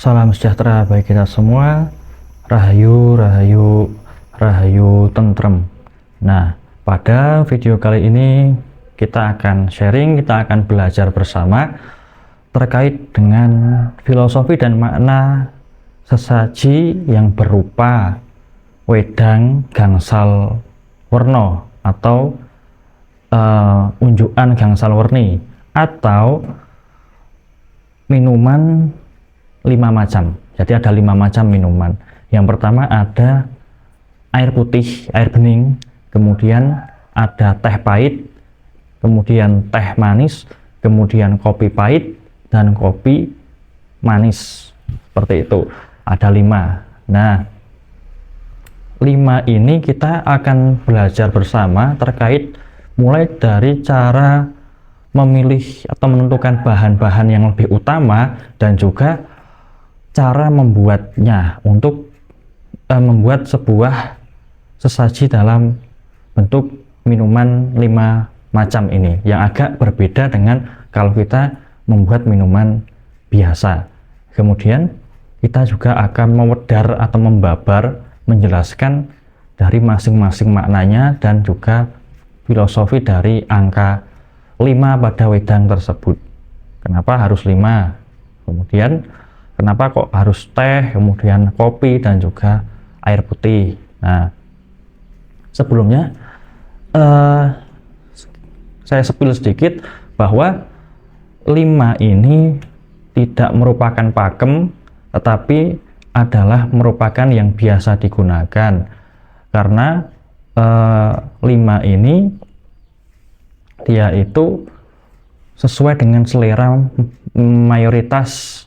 Salam sejahtera bagi kita semua. Rahayu, rahayu, rahayu tentrem. Nah, pada video kali ini kita akan sharing, kita akan belajar bersama terkait dengan filosofi dan makna sesaji yang berupa wedang gangsal werna atau unjukan gangsal werni atau minuman 5 macam. Jadi ada 5 macam minuman. Yang pertama ada air putih, air bening, kemudian ada teh pahit, kemudian teh manis, kemudian kopi pahit, dan kopi manis. Seperti itu. Ada 5. Nah, 5 ini kita akan belajar bersama terkait mulai dari cara memilih atau menentukan bahan-bahan yang lebih utama dan juga cara membuatnya untuk membuat sebuah sesaji dalam bentuk minuman 5 macam ini yang agak berbeda dengan kalau kita membuat minuman biasa. Kemudian kita juga akan mewedar atau membabar menjelaskan dari masing-masing maknanya dan juga filosofi dari angka 5 pada wedang tersebut. Kenapa harus 5? Kemudian kenapa kok harus teh, kemudian kopi, dan juga air putih. Nah, sebelumnya saya spill sedikit bahwa 5 ini tidak merupakan pakem, tetapi adalah merupakan yang biasa digunakan. Karena 5 ini dia itu sesuai dengan selera mayoritas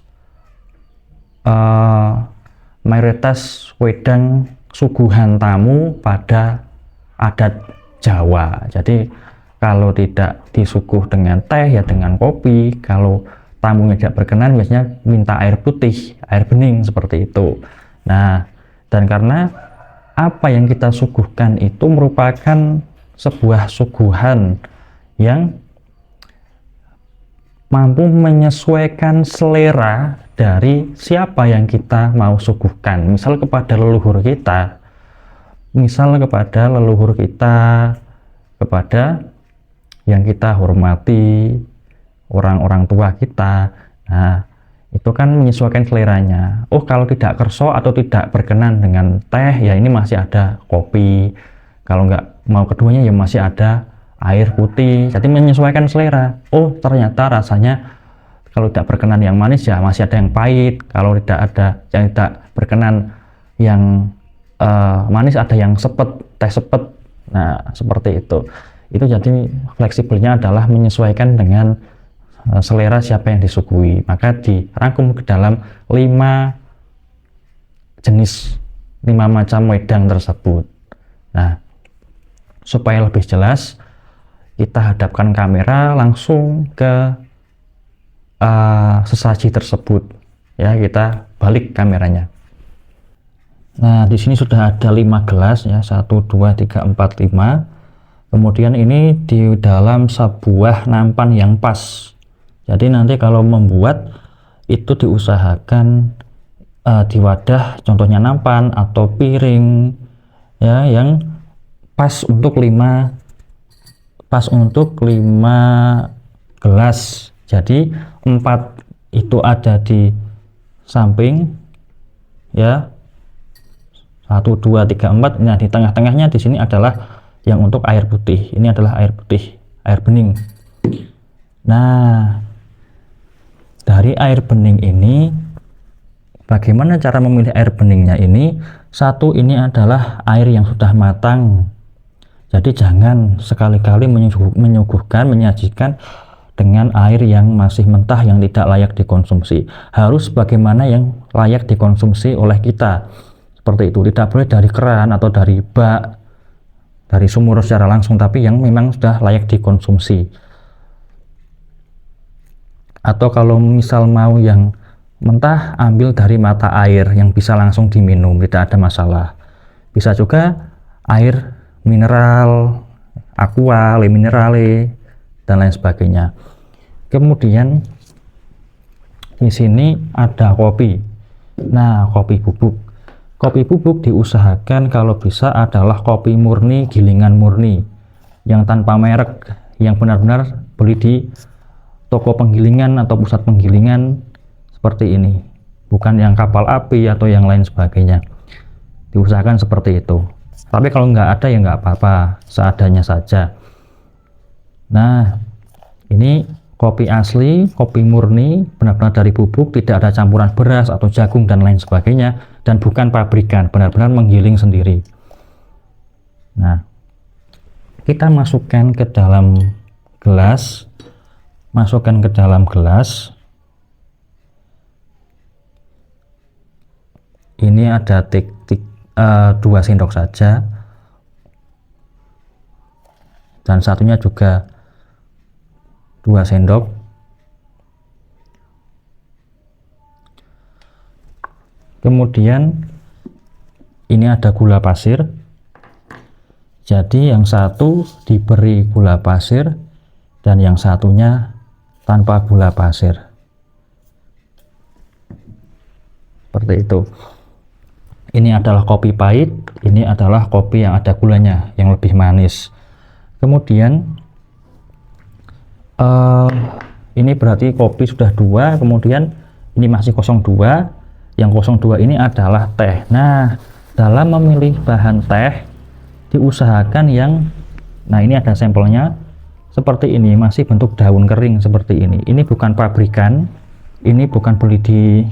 wedang suguhan tamu pada adat Jawa. Jadi kalau tidak disuguh dengan teh ya dengan kopi, kalau tamunya tidak berkenan biasanya minta air putih, air bening seperti itu. Nah, dan karena apa yang kita suguhkan itu merupakan sebuah suguhan yang mampu menyesuaikan selera dari siapa yang kita mau suguhkan. Misal kepada leluhur kita, kepada yang kita hormati, orang-orang tua kita. Nah, itu kan menyesuaikan seleranya. Oh, kalau tidak kerso atau tidak berkenan dengan teh, ya ini masih ada kopi. Kalau nggak mau keduanya, ya masih ada air putih. Jadi menyesuaikan selera. Oh, ternyata rasanya kalau tidak berkenan yang manis ya masih ada yang pahit. Kalau tidak ada yang tidak berkenan yang manis, ada yang sepet, teh sepet. Nah, seperti itu. Itu jadi fleksibelnya adalah menyesuaikan dengan selera siapa yang disuguhi. Maka dirangkum ke dalam 5 jenis, 5 macam wedang tersebut. Nah, supaya lebih jelas, kita hadapkan kamera langsung ke sesaji tersebut. Ya, kita balik kameranya. Nah, di sini sudah ada 5 gelas ya, 1, 2, 3, 4, 5. Kemudian ini di dalam sebuah nampan yang pas. Jadi nanti kalau membuat itu diusahakan di wadah, contohnya nampan atau piring ya, yang pas untuk 5 gelas. Jadi 4 itu ada di samping ya, 1, 2, 3, 4. Nah, di tengah-tengahnya di sini adalah yang untuk air putih. Ini adalah air putih, air bening. Nah, dari air bening ini bagaimana cara memilih air beningnya ini? Satu, ini adalah air yang sudah matang. Jadi jangan sekali-kali menyajikan dengan air yang masih mentah yang tidak layak dikonsumsi. Harus bagaimana yang layak dikonsumsi oleh kita. Seperti itu, tidak boleh dari keran atau dari bak, dari sumur secara langsung, tapi yang memang sudah layak dikonsumsi. Atau kalau misal mau yang mentah, ambil dari mata air yang bisa langsung diminum, tidak ada masalah. Bisa juga air mineral, aqua, le minerale, dan lain sebagainya. Kemudian di sini ada kopi. Nah, kopi bubuk. Kopi bubuk diusahakan kalau bisa adalah kopi murni, gilingan murni, yang tanpa merek, yang benar-benar beli di toko penggilingan atau pusat penggilingan seperti ini, bukan yang kapal api atau yang lain sebagainya. Diusahakan seperti itu. Tapi kalau nggak ada ya nggak apa-apa, seadanya saja. Nah, ini kopi asli, kopi murni, benar-benar dari bubuk, tidak ada campuran beras atau jagung dan lain sebagainya, dan bukan pabrikan, benar-benar menggiling sendiri. Nah, kita masukkan ke dalam gelas, ini ada 2 sendok saja, dan satunya juga 2 sendok. Kemudian ini ada gula pasir, jadi yang satu diberi gula pasir dan yang satunya tanpa gula pasir, seperti itu. Ini adalah kopi pahit, ini adalah kopi yang ada gulanya, yang lebih manis. Kemudian ini berarti kopi sudah 2, kemudian ini masih 02. Yang 02 ini adalah teh. Nah, dalam memilih bahan teh diusahakan yang, nah ini ada sampelnya seperti ini, masih bentuk daun kering seperti ini. Ini bukan pabrikan, ini bukan beli di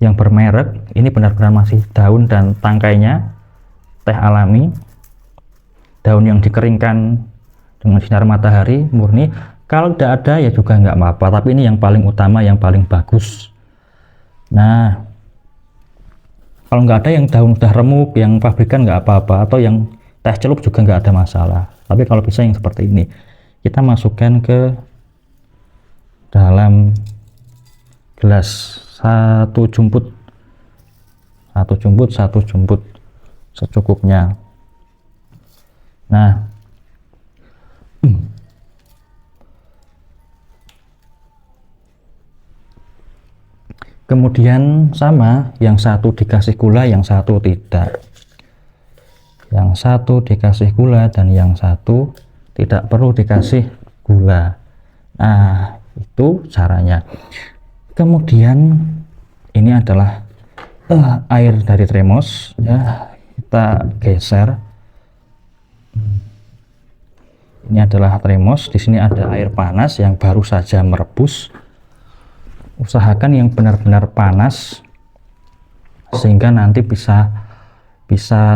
yang bermerek, ini benar-benar masih daun dan tangkainya teh alami, daun yang dikeringkan dengan sinar matahari murni. Kalau tidak ada ya juga nggak apa-apa, tapi ini yang paling utama, yang paling bagus. Nah, kalau nggak ada yang daun udah remuk, yang pabrikan nggak apa-apa, atau yang teh celup juga nggak ada masalah. Tapi kalau bisa yang seperti ini, kita masukkan ke dalam gelas, satu jumput secukupnya. Nah, kemudian sama, yang satu dikasih gula, yang satu tidak. Yang satu dikasih gula dan yang satu tidak perlu dikasih gula. Nah, itu caranya. Kemudian ini adalah air dari termos, ya, kita geser. Ini adalah termos, di sini ada air panas yang baru saja merebus. Usahakan yang benar-benar panas sehingga nanti bisa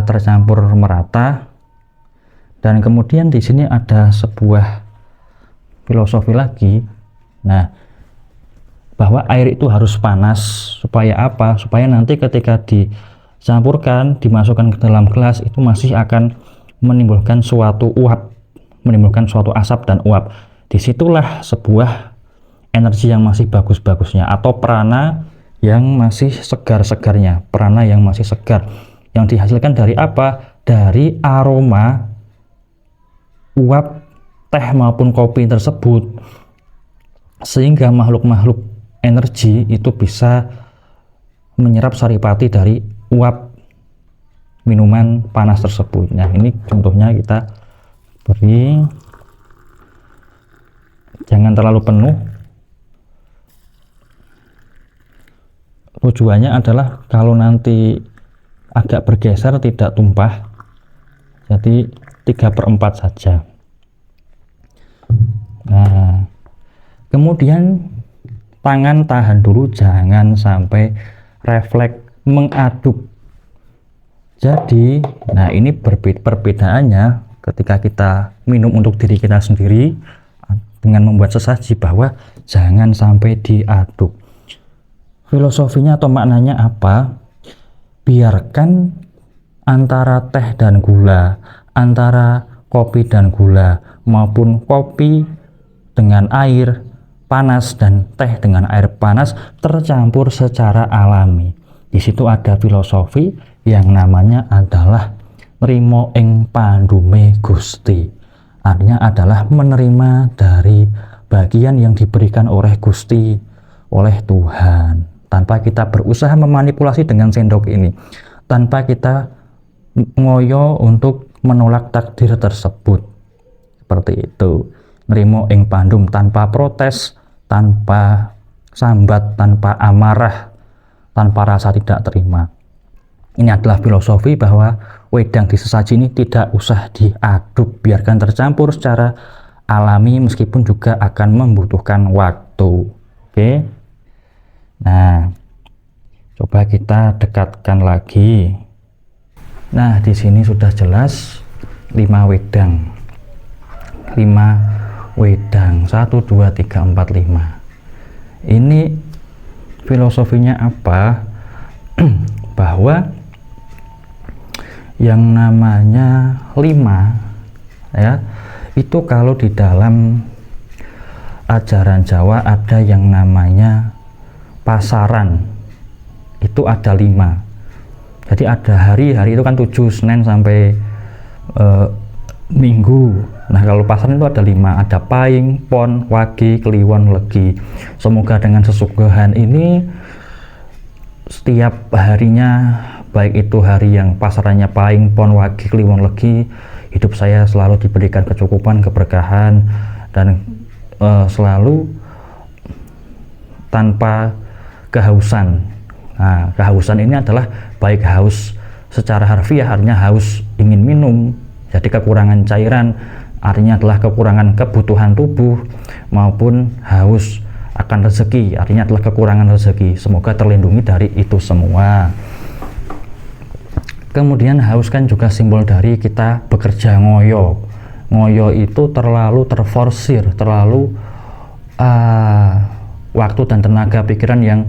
tercampur merata. Dan kemudian di sini ada sebuah filosofi lagi. Nah, bahwa air itu harus panas supaya apa? Supaya nanti ketika dicampurkan, dimasukkan ke dalam gelas itu masih akan menimbulkan suatu uap, menimbulkan suatu asap dan uap. Disitulah sebuah energi yang masih bagus-bagusnya, atau prana yang masih segar-segarnya, prana yang masih segar, yang dihasilkan dari apa? Dari aroma uap teh maupun kopi tersebut, sehingga makhluk-makhluk energi itu bisa menyerap saripati dari uap minuman panas tersebut. Nah, ini contohnya kita beri, jangan terlalu penuh. Tujuannya adalah kalau nanti agak bergeser tidak tumpah, jadi 3/4 saja. Nah, kemudian tangan tahan dulu, jangan sampai refleks mengaduk. Jadi, nah ini perbedaannya ketika kita minum untuk diri kita sendiri dengan membuat sesaji, bahwa jangan sampai diaduk. Filosofinya atau maknanya apa? Biarkan antara teh dan gula, antara kopi dan gula, maupun kopi dengan air panas dan teh dengan air panas tercampur secara alami. Di situ ada filosofi yang namanya adalah nrimo ing pandume Gusti. Artinya adalah menerima dari bagian yang diberikan oleh Gusti, oleh Tuhan. tanpa kita berusaha memanipulasi dengan sendok ini, tanpa kita ngoyo untuk menolak takdir tersebut. Seperti itu. Nrimo ing pandum tanpa protes, tanpa sambat, tanpa amarah, tanpa rasa tidak terima. Ini adalah filosofi bahwa wedang di sesaji ini tidak usah diaduk, biarkan tercampur secara alami meskipun juga akan membutuhkan waktu. Oke. Nah, coba kita dekatkan lagi. Nah, di sini sudah jelas 5 wedang. 5 wedang 1, 2, 3, 4, 5. Ini filosofinya apa? Bahwa yang namanya 5 ya, itu kalau di dalam ajaran Jawa ada yang namanya pasaran, itu ada 5. Jadi ada hari itu kan 7, Senin sampai Minggu. Nah, kalau pasaran itu ada 5, ada Pahing, Pon, Wage, Kliwon, Legi. Semoga dengan sesungguhan ini setiap harinya, baik itu hari yang pasarannya Pahing, Pon, Wage, Kliwon, Legi, hidup saya selalu diberikan kecukupan, keberkahan, dan selalu tanpa kehausan. Nah, kehausan ini adalah baik haus secara harfiah, artinya haus ingin minum, jadi kekurangan cairan, artinya adalah kekurangan kebutuhan tubuh, maupun haus akan rezeki, artinya adalah kekurangan rezeki. Semoga terlindungi dari itu semua. Kemudian haus kan juga simbol dari kita bekerja ngoyo. Ngoyo itu terlalu terforsir, terlalu waktu dan tenaga pikiran yang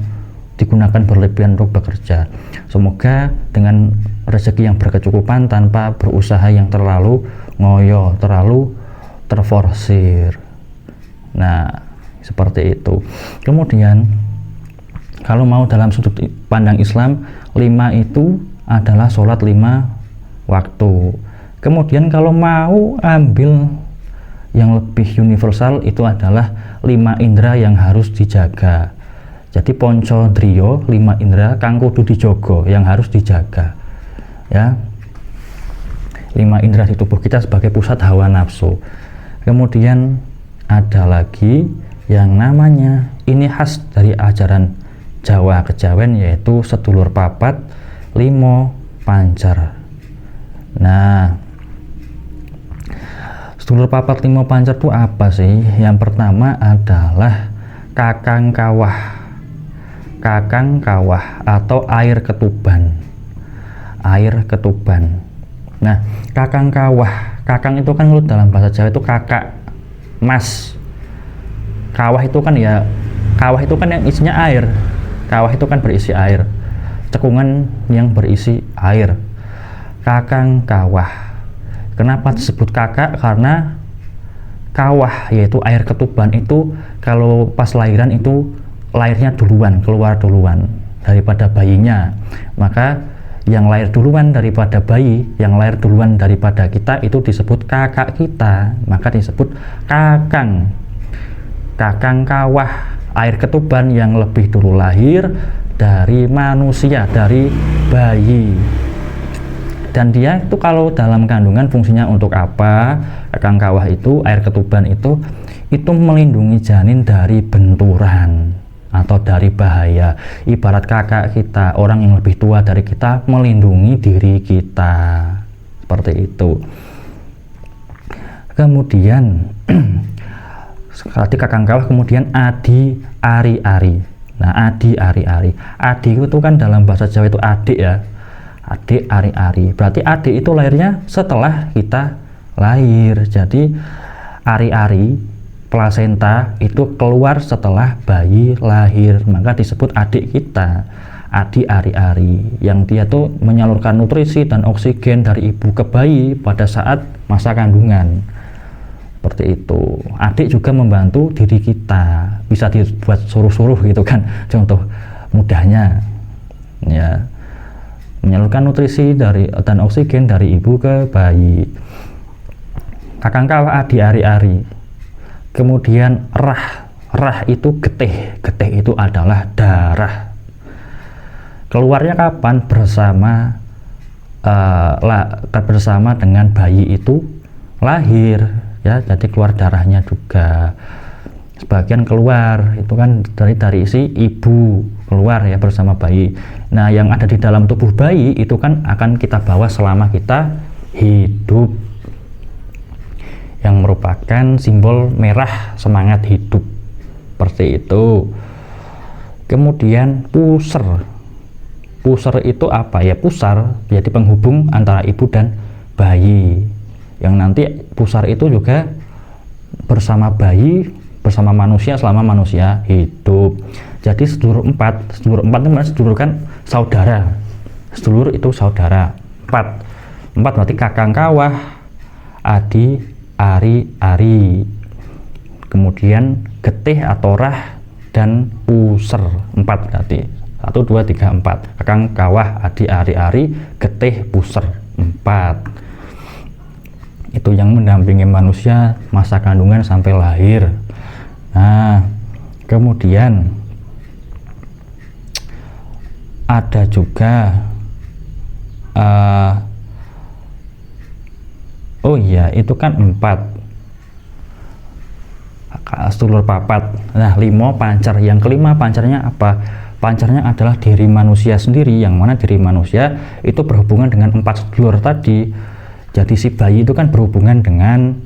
digunakan berlebihan untuk bekerja. Semoga dengan rezeki yang berkecukupan tanpa berusaha yang terlalu ngoyo, terlalu terforsir. Nah, seperti itu. Kemudian kalau mau dalam sudut pandang Islam, 5 itu adalah sholat 5 waktu. Kemudian kalau mau ambil yang lebih universal, itu adalah 5 indera yang harus dijaga. Jadi ponco driyo, 5 indera kang kudu dijogo, yang harus dijaga. Ya, 5 indera di tubuh kita sebagai pusat hawa nafsu. Kemudian ada lagi yang namanya, ini khas dari ajaran Jawa Kejawen, yaitu sedulur papat 5 pancer. Nah, sedulur papat 5 pancer itu apa sih? Yang pertama adalah kakang kawah. Kakang kawah atau air ketuban. Air ketuban. Nah, kakang kawah, kakang itu kan menurut dalam bahasa Jawa itu kakak, mas. Kawah itu kan ya, kawah itu kan yang isinya air. Kawah itu kan berisi air. Cekungan yang berisi air. Kakang kawah. Kenapa disebut kakak? Karena kawah, yaitu air ketuban itu kalau pas lahiran itu lahirnya duluan, keluar duluan daripada bayinya. Maka yang lahir duluan daripada bayi, yang lahir duluan daripada kita itu disebut kakak kita, maka disebut kakang. Kakang kawah, air ketuban yang lebih dulu lahir dari manusia, dari bayi. Dan dia itu kalau dalam kandungan fungsinya untuk apa? Kakang kawah itu, air ketuban itu melindungi janin dari benturan atau dari bahaya. Ibarat kakak kita, orang yang lebih tua dari kita, melindungi diri kita. Seperti itu. Kemudian sekali kakang kawah, kemudian adi ari-ari. Nah, adi ari-ari. Adi itu kan dalam bahasa Jawa itu adik ya. Adik ari-ari. Berarti adik itu lahirnya setelah kita lahir. Jadi ari-ari, plasenta itu keluar setelah bayi lahir, maka disebut adik kita, adik ari-ari, yang dia tuh menyalurkan nutrisi dan oksigen dari ibu ke bayi pada saat masa kandungan. Seperti itu. Adik juga membantu diri kita, bisa dibuat suruh-suruh gitu kan, contoh mudahnya ya, menyalurkan nutrisi dan oksigen dari ibu ke bayi. Kakang kawah adi ari-ari. Kemudian rah itu getih. Getih itu adalah darah. Keluarnya kapan? Bersama dengan bayi itu lahir, ya. Jadi keluar darahnya juga. Sebagian keluar itu kan dari si ibu keluar ya bersama bayi. Nah, yang ada di dalam tubuh bayi itu kan akan kita bawa selama kita hidup, yang merupakan simbol merah semangat hidup, seperti itu. Kemudian puser itu apa ya? Pusar jadi penghubung antara ibu dan bayi, yang nanti pusar itu juga bersama bayi, bersama manusia selama manusia hidup. Jadi sedulur empat itu sedulur kan saudara, sedulur itu saudara. Empat berarti kakang kawah, adi, ari, kemudian getih atau rah, dan puser. 4 berarti 1, 2, 3, 4. Kakang kawah, adi, ari, getih, puser. 4 itu yang mendampingi manusia masa kandungan sampai lahir. Nah, kemudian ada juga oh iya, itu kan 4 sedulur papat. Nah, 5 pancar. Yang kelima pancarnya apa? Pancarnya adalah diri manusia sendiri, yang mana diri manusia itu berhubungan dengan 4 sedulur tadi. Jadi si bayi itu kan berhubungan dengan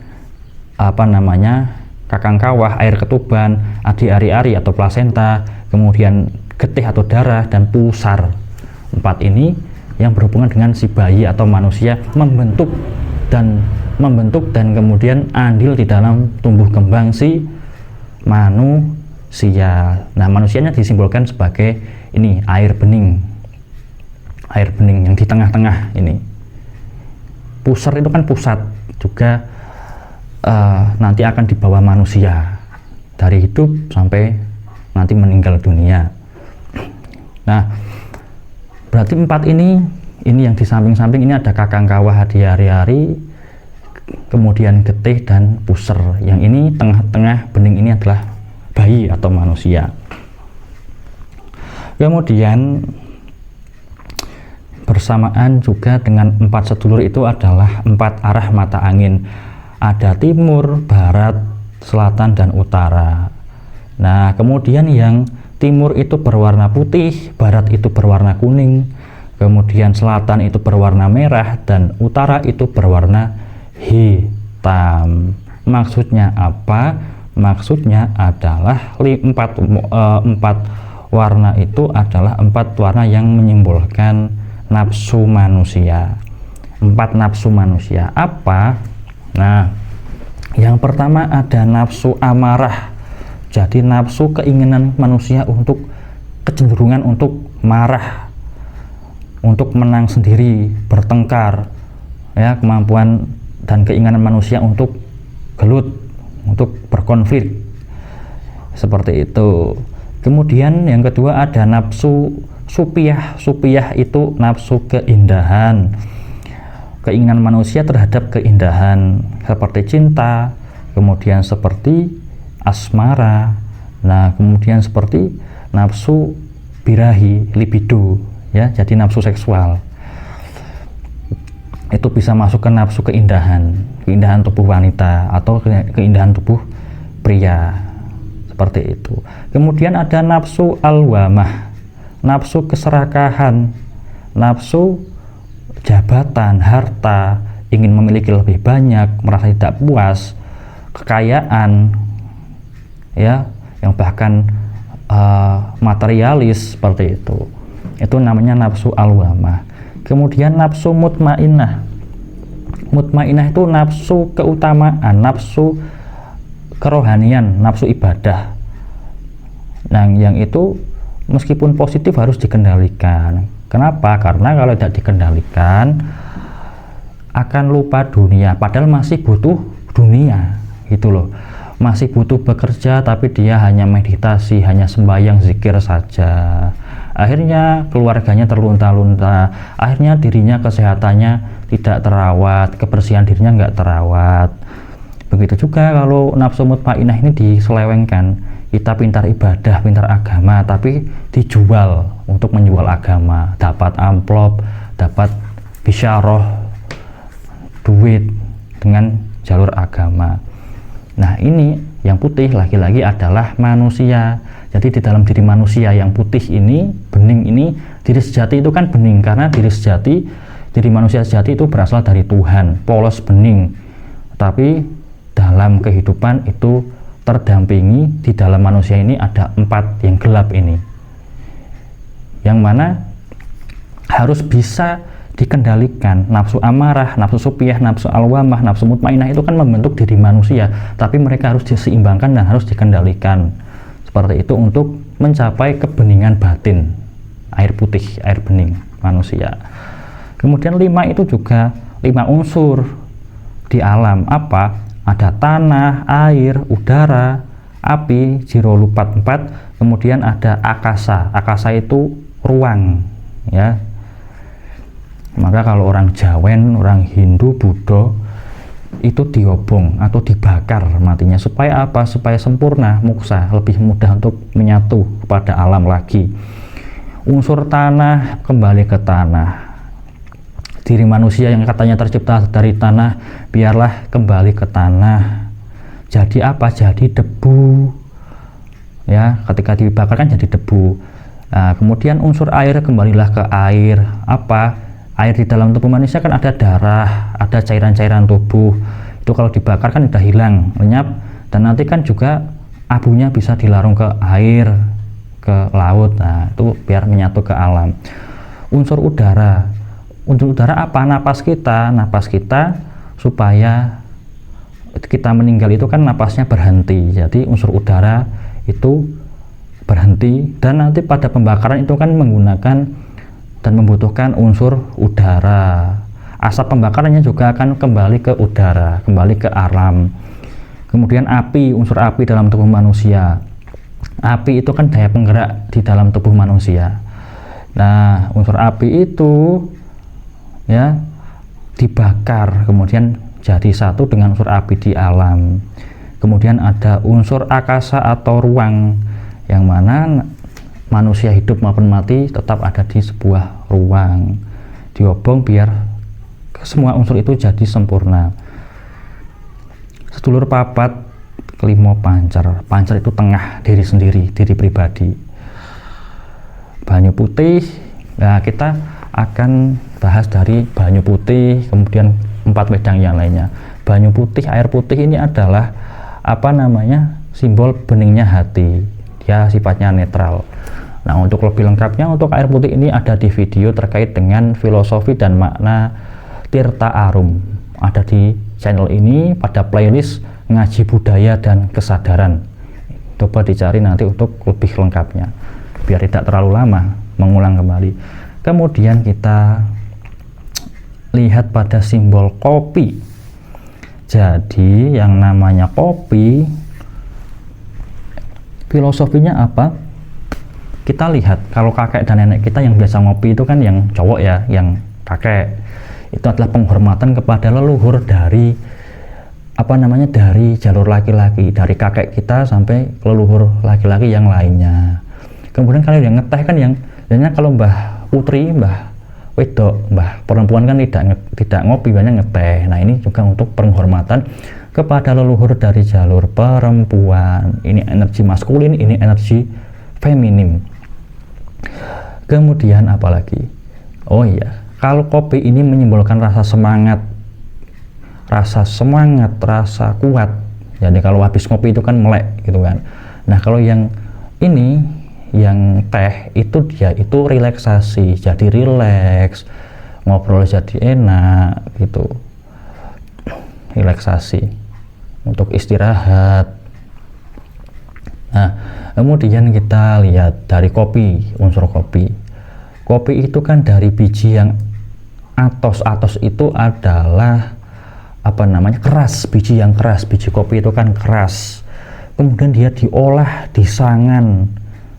kakang kawah, air ketuban, adi, ari atau plasenta, kemudian getih atau darah, dan pusar. 4 ini yang berhubungan dengan si bayi atau manusia membentuk dan kemudian andil di dalam tumbuh kembang si manusia. Nah, manusianya disimbolkan sebagai ini air bening yang di tengah-tengah ini. Pusar itu kan pusat juga, nanti akan dibawa manusia dari hidup sampai nanti meninggal dunia. Nah, berarti 4 ini yang di samping-samping ini ada kakang kawah, adi, ari, kemudian getih dan puser. Yang ini tengah-tengah bening ini adalah bayi atau manusia. Kemudian bersamaan juga dengan 4 sedulur itu adalah 4 arah mata angin. Ada timur, barat, selatan, dan utara. Nah, kemudian yang timur itu berwarna putih, barat itu berwarna kuning, kemudian selatan itu berwarna merah, dan utara itu berwarna hitam. Maksudnya apa? Maksudnya adalah 4 warna itu adalah 4 warna yang menyimbolkan nafsu manusia. 4 nafsu manusia apa? Nah, yang pertama ada nafsu amarah. Jadi nafsu keinginan manusia untuk kecenderungan untuk marah, untuk menang sendiri, bertengkar, ya, kemampuan dan keinginan manusia untuk gelut, untuk berkonflik, seperti itu. Kemudian yang kedua ada nafsu supiyah. Supiyah itu nafsu keindahan, keinginan manusia terhadap keindahan seperti cinta, kemudian seperti asmara. Nah, kemudian seperti nafsu birahi, libido, ya, jadi nafsu seksual. Itu bisa masuk ke nafsu keindahan tubuh wanita atau keindahan tubuh pria, seperti itu. Kemudian ada nafsu alwamah, nafsu keserakahan, nafsu jabatan, harta, ingin memiliki lebih banyak, merasa tidak puas, kekayaan, ya, yang bahkan materialis, seperti itu. Itu namanya nafsu alwamah. Kemudian nafsu mutmainah. Mutmainah itu nafsu keutamaan, nafsu kerohanian, nafsu ibadah. Nah, yang itu meskipun positif harus dikendalikan. Kenapa? Karena kalau tidak dikendalikan akan lupa dunia, padahal masih butuh dunia, gitu loh. Masih butuh bekerja, tapi dia hanya meditasi, hanya sembahyang, zikir saja. Akhirnya keluarganya terlunta-lunta, akhirnya dirinya kesehatannya tidak terawat, kebersihan dirinya nggak terawat. Begitu juga kalau nafsu mutmainah ini diselewengkan, kita pintar ibadah, pintar agama, tapi dijual untuk menjual agama, dapat amplop, dapat bisyarah, duit dengan jalur agama. Nah, ini yang putih lagi-lagi adalah manusia. Jadi di dalam diri manusia yang putih ini, bening ini, diri sejati itu kan bening, karena diri manusia sejati itu berasal dari Tuhan, polos bening. Tapi dalam kehidupan itu terdampingi, di dalam manusia ini ada 4 yang gelap ini, yang mana harus bisa dikendalikan. Nafsu amarah, nafsu supiyah, nafsu alwamah, nafsu mutmainah itu kan membentuk diri manusia, tapi mereka harus diseimbangkan dan harus dikendalikan seperti itu untuk mencapai kebeningan batin, air putih, air bening manusia. Kemudian 5 itu juga 5 unsur di alam. Apa? Ada tanah, air, udara, api, Jirolupat 4, kemudian ada akasa. Akasa itu ruang, ya. Maka kalau orang Jawen, orang Hindu, Buddha itu diobong atau dibakar matinya, supaya apa? Supaya sempurna, moksa, lebih mudah untuk menyatu kepada alam lagi. Unsur tanah kembali ke tanah. Diri manusia yang katanya tercipta dari tanah, biarlah kembali ke tanah. Jadi apa? Jadi debu, ya, ketika dibakar kan jadi debu. Nah, kemudian unsur air kembalilah ke air. Apa? Air di dalam tubuh manusia kan ada darah, ada cairan-cairan tubuh. Itu kalau dibakar kan udah hilang, lenyap, dan nanti kan juga abunya bisa dilarung ke air, ke laut. Nah, itu biar menyatu ke alam. Unsur udara. Unsur udara apa? Napas kita supaya kita meninggal itu kan napasnya berhenti. Jadi unsur udara itu berhenti, dan nanti pada pembakaran itu kan menggunakan dan membutuhkan unsur udara. Asap pembakarannya juga akan kembali ke udara, kembali ke alam. Kemudian api, unsur api dalam tubuh manusia. Api itu kan daya penggerak di dalam tubuh manusia. Nah, unsur api itu ya dibakar, kemudian jadi satu dengan unsur api di alam. Kemudian ada unsur akasa atau ruang, yang mana manusia hidup maupun mati tetap ada di sebuah ruang, diobong biar semua unsur itu jadi sempurna. Sedulur papat kelima pancer. Pancer itu tengah diri sendiri, diri pribadi. Banyu putih. Nah, kita akan bahas dari banyu putih, kemudian 4 wedang yang lainnya. Banyu putih, air putih ini adalah simbol beningnya hati. Dia sifatnya netral. Nah, untuk lebih lengkapnya untuk air putih ini ada di video terkait dengan filosofi dan makna Tirta Arum. Ada di channel ini pada playlist ngaji budaya dan kesadaran. Coba dicari nanti untuk lebih lengkapnya, biar tidak terlalu lama mengulang kembali. Kemudian kita lihat pada simbol kopi. Jadi yang namanya kopi, filosofinya apa? Kita lihat kalau kakek dan nenek kita yang biasa ngopi itu kan yang cowok ya, yang kakek itu adalah penghormatan kepada leluhur dari dari jalur laki-laki, dari kakek kita sampai leluhur laki-laki yang lainnya. Kemudian kalau yang ngeteh kan yang kalau Mbah Putri, Mbah Wedok, Mbah perempuan kan tidak ngopi, banyak ngeteh. Nah, ini juga untuk penghormatan kepada leluhur dari jalur perempuan. Ini energi maskulin, ini energi feminim. Kemudian apalagi? Oh iya, kalau kopi ini menyimbolkan rasa semangat, rasa kuat. Jadi kalau habis ngopi itu kan melek gitu kan. Nah, kalau yang ini, yang teh itu dia itu relaksasi, jadi rileks, ngobrol jadi enak gitu, relaksasi untuk istirahat. Nah, kemudian kita lihat dari kopi, unsur kopi. Kopi itu kan dari biji yang atos itu adalah keras, biji yang keras. Biji kopi itu kan keras. Kemudian dia diolah, disangan.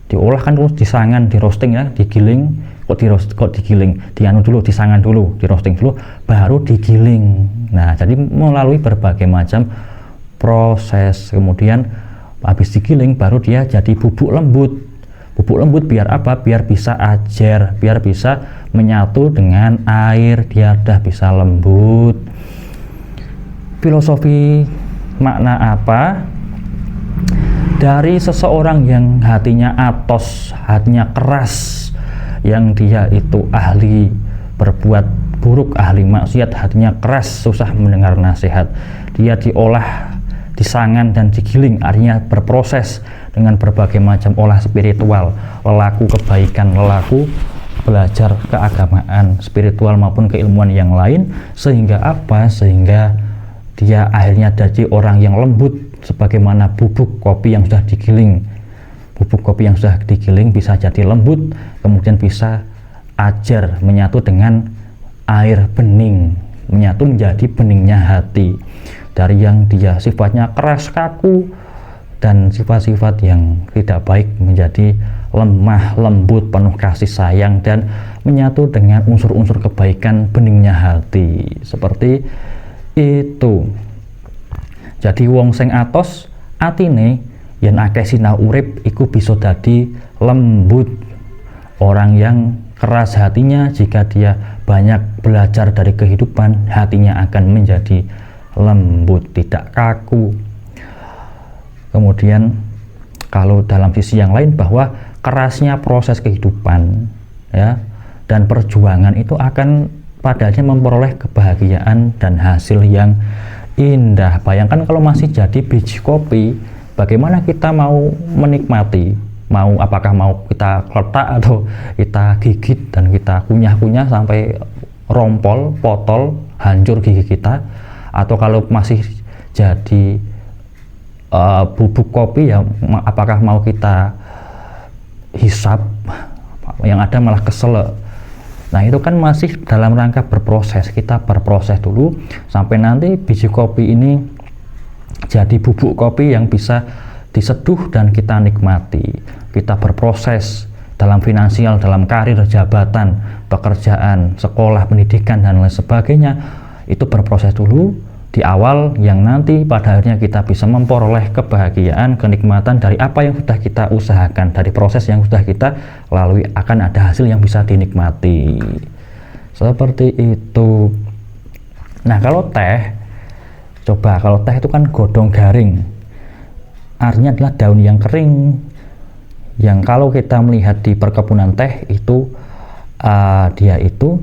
Diolah kan terus disangan, di roasting ya, digiling. Kok digiling? Disangan dulu, di roasting dulu, baru digiling. Nah, jadi melalui berbagai macam proses. Kemudian habis digiling baru dia jadi bubuk lembut. Bubuk lembut biar apa? Biar bisa ajer, biar bisa menyatu dengan air, dia udah bisa lembut. Filosofi makna apa? Dari seseorang yang hatinya atos, hatinya keras, yang dia itu ahli berbuat buruk, ahli maksiat, hatinya keras, susah mendengar nasihat, dia diolah, disangan dan digiling, artinya berproses dengan berbagai macam olah spiritual, lelaku kebaikan, lelaku belajar keagamaan spiritual maupun keilmuan yang lain, sehingga apa? Sehingga dia akhirnya jadi orang yang lembut sebagaimana bubuk kopi yang sudah digiling. Bubuk kopi yang sudah digiling bisa jadi lembut, kemudian bisa ajar, menyatu dengan air bening, menyatu menjadi beningnya hati. Dari yang dia sifatnya keras, kaku, dan sifat-sifat yang tidak baik menjadi lemah, lembut, penuh kasih sayang, dan menyatu dengan unsur-unsur kebaikan beningnya hati. Seperti itu. Jadi wong sing atos atine yen akeh sinau urip iku bisa dadi lembut. Orang yang keras hatinya, jika dia banyak belajar dari kehidupan, hatinya akan menjadi lembut, tidak kaku. Kemudian kalau dalam sisi yang lain, bahwa kerasnya proses kehidupan ya dan perjuangan itu akan padanya memperoleh kebahagiaan dan hasil yang indah. Bayangkan kalau masih jadi biji kopi, bagaimana kita mau menikmati? Apakah mau kita kletak atau kita gigit dan kita kunyah-kunyah sampai rompol, potol, hancur gigi kita? Atau kalau masih jadi bubuk kopi, ya apakah mau kita hisap? Yang ada malah kesel. Nah, itu kan masih dalam rangka berproses. Kita berproses dulu sampai nanti biji kopi ini jadi bubuk kopi yang bisa diseduh dan kita nikmati. Kita berproses dalam finansial, dalam karir, jabatan, pekerjaan, sekolah, pendidikan, dan lain sebagainya. Itu berproses dulu di awal, yang nanti pada akhirnya kita bisa memperoleh kebahagiaan, kenikmatan dari apa yang sudah kita usahakan, dari proses yang sudah kita lalui, akan ada hasil yang bisa dinikmati. Seperti itu. Nah, kalau teh, coba, kalau teh itu kan godong garing, artinya adalah daun yang kering, yang kalau kita melihat di perkebunan teh itu dia itu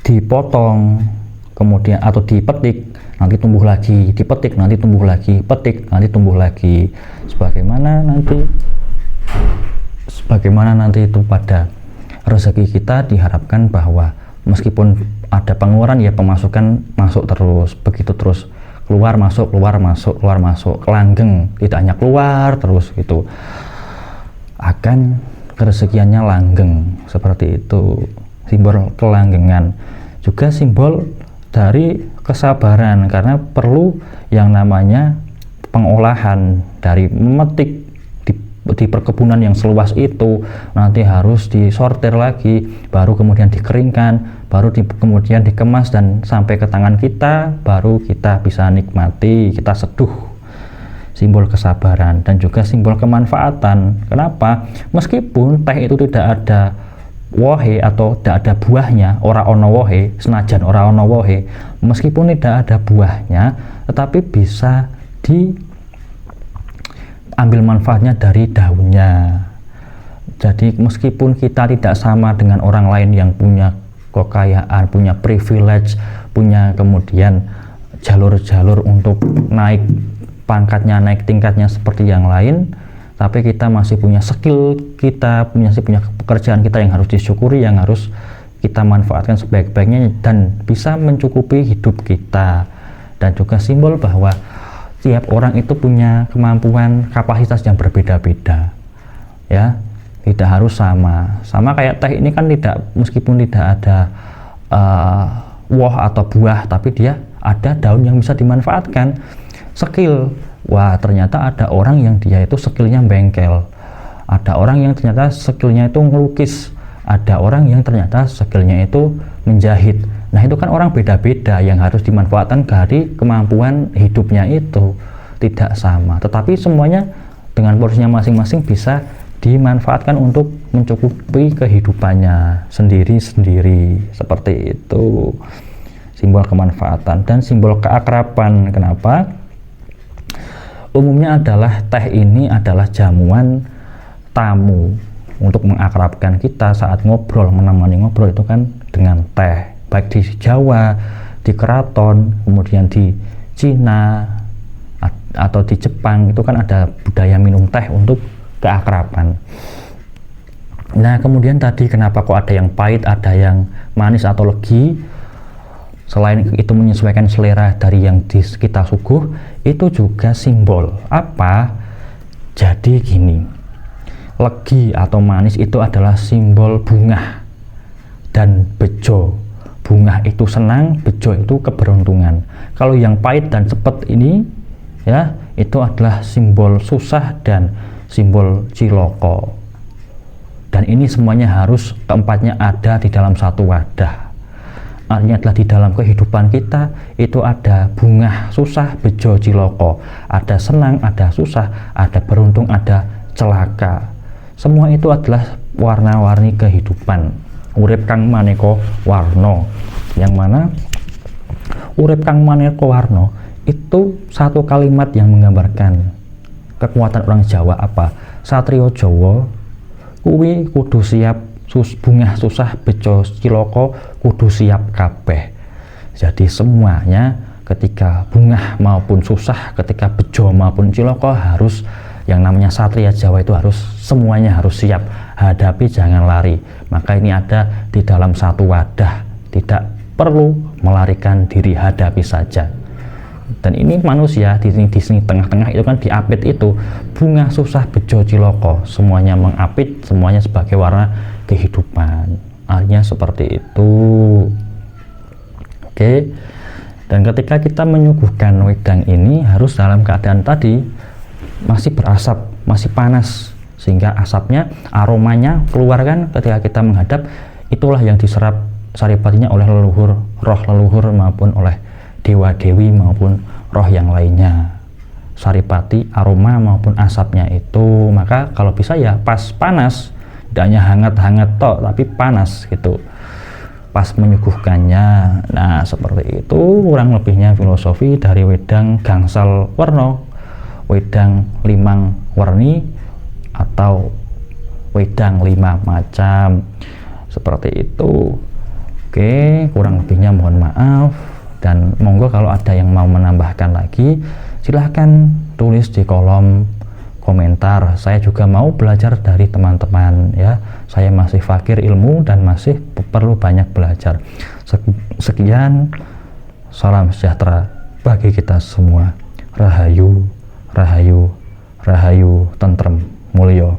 dipotong, kemudian atau dipetik, nanti tumbuh lagi, dipetik, nanti tumbuh lagi, petik, nanti tumbuh lagi, sebagaimana nanti itu pada rezeki kita diharapkan bahwa meskipun ada pengeluaran, ya pemasukan masuk terus, begitu terus, keluar masuk, keluar masuk, keluar masuk, langgeng, tidak hanya keluar terus, gitu, akan kerezekiannya langgeng. Seperti itu, simbol kelanggengan, juga simbol dari kesabaran, karena perlu yang namanya pengolahan. Dari memetik di perkebunan yang seluas itu, nanti harus disortir lagi, baru kemudian dikeringkan, baru kemudian dikemas dan sampai ke tangan kita, baru kita bisa nikmati, kita seduh. Simbol kesabaran dan juga simbol kemanfaatan. Kenapa? Meskipun teh itu tidak ada wohe atau tidak ada buahnya, ora ono wohe, senajan ora ono wohe, meskipun tidak ada buahnya, tetapi bisa diambil manfaatnya dari daunnya. Jadi meskipun kita tidak sama dengan orang lain yang punya kekayaan, punya privilege, punya kemudian jalur-jalur untuk naik pangkatnya, naik tingkatnya seperti yang lain, tapi kita masih punya skill, kita masih punya pekerjaan kita yang harus disyukuri, yang harus kita manfaatkan sebaik-baiknya dan bisa mencukupi hidup kita. Dan juga simbol bahwa tiap orang itu punya kemampuan, kapasitas yang berbeda-beda, ya, tidak harus sama kayak teh ini kan, tidak, meskipun tidak ada woh atau buah, tapi dia ada daun yang bisa dimanfaatkan. Skill, wah ternyata ada orang yang dia itu skillnya bengkel, ada orang yang ternyata skillnya itu ngelukis, ada orang yang ternyata skillnya itu menjahit. Nah, itu kan orang beda-beda yang harus dimanfaatkan dari kemampuan hidupnya itu. tidak sama, tetapi semuanya dengan porsinya masing-masing bisa dimanfaatkan untuk mencukupi kehidupannya sendiri-sendiri. Seperti itu simbol kemanfaatan. Dan simbol keakraban, kenapa? Umumnya adalah teh ini adalah jamuan tamu untuk mengakrabkan kita saat ngobrol, menemani ngobrol itu kan dengan teh, baik di Jawa, di keraton, kemudian di Cina atau di Jepang itu kan ada budaya minum teh untuk keakraban. Nah, kemudian tadi kenapa kok ada yang pahit, ada yang manis atau legi? Selain itu menyesuaikan selera dari yang kita suguh, itu juga simbol apa? Jadi gini, legi atau manis itu adalah simbol bunga dan bejo. Bunga itu senang, bejo itu keberuntungan. Kalau yang pahit dan sepet ini ya, itu adalah simbol susah dan simbol ciloko. Dan ini semuanya harus keempatnya ada di dalam satu wadah. Artinya adalah di dalam kehidupan kita itu ada bunga, susah, bejo, ciloko, ada senang, ada susah, ada beruntung, ada celaka. Semua itu adalah warna-warni kehidupan. Urip kang maneka warna, yang mana urip kang maneka warna itu satu kalimat yang menggambarkan kekuatan orang Jawa. Apa? Satrio Jawa kuwi kudu siap bunga susah, bejo, ciloko kudu siap kabeh. Jadi semuanya ketika bunga maupun susah, ketika bejo maupun ciloko harus, yang namanya satria Jawa itu harus semuanya harus siap hadapi, jangan lari. Maka ini ada di dalam satu wadah, tidak perlu melarikan diri, hadapi saja. Dan ini manusia di sini tengah-tengah itu kan diapit itu bunga susah, bejo, ciloko, semuanya mengapit, semuanya sebagai warna kehidupan. Artinya seperti itu. Oke. Dan ketika kita menyuguhkan wedang ini harus dalam keadaan tadi masih berasap, masih panas, sehingga asapnya, aromanya keluar kan ketika kita menghadap. Itulah yang diserap saripatinya oleh leluhur, roh leluhur maupun oleh dewa-dewi maupun roh yang lainnya. Saripati, aroma maupun asapnya itu. Maka kalau bisa ya pas panas, tidak hanya hangat-hangat tok, tapi panas gitu pas menyuguhkannya. Nah, seperti itu kurang lebihnya filosofi dari wedang gangsal werna, wedang limang werni, atau wedang 5 macam. Seperti itu. Oke, kurang lebihnya mohon maaf, dan monggo kalau ada yang mau menambahkan lagi silahkan tulis di kolom komentar. Saya juga mau belajar dari teman-teman ya. Saya masih fakir ilmu dan masih perlu banyak belajar. Sekian, salam sejahtera bagi kita semua. Rahayu, rahayu, rahayu, tentrem, mulya.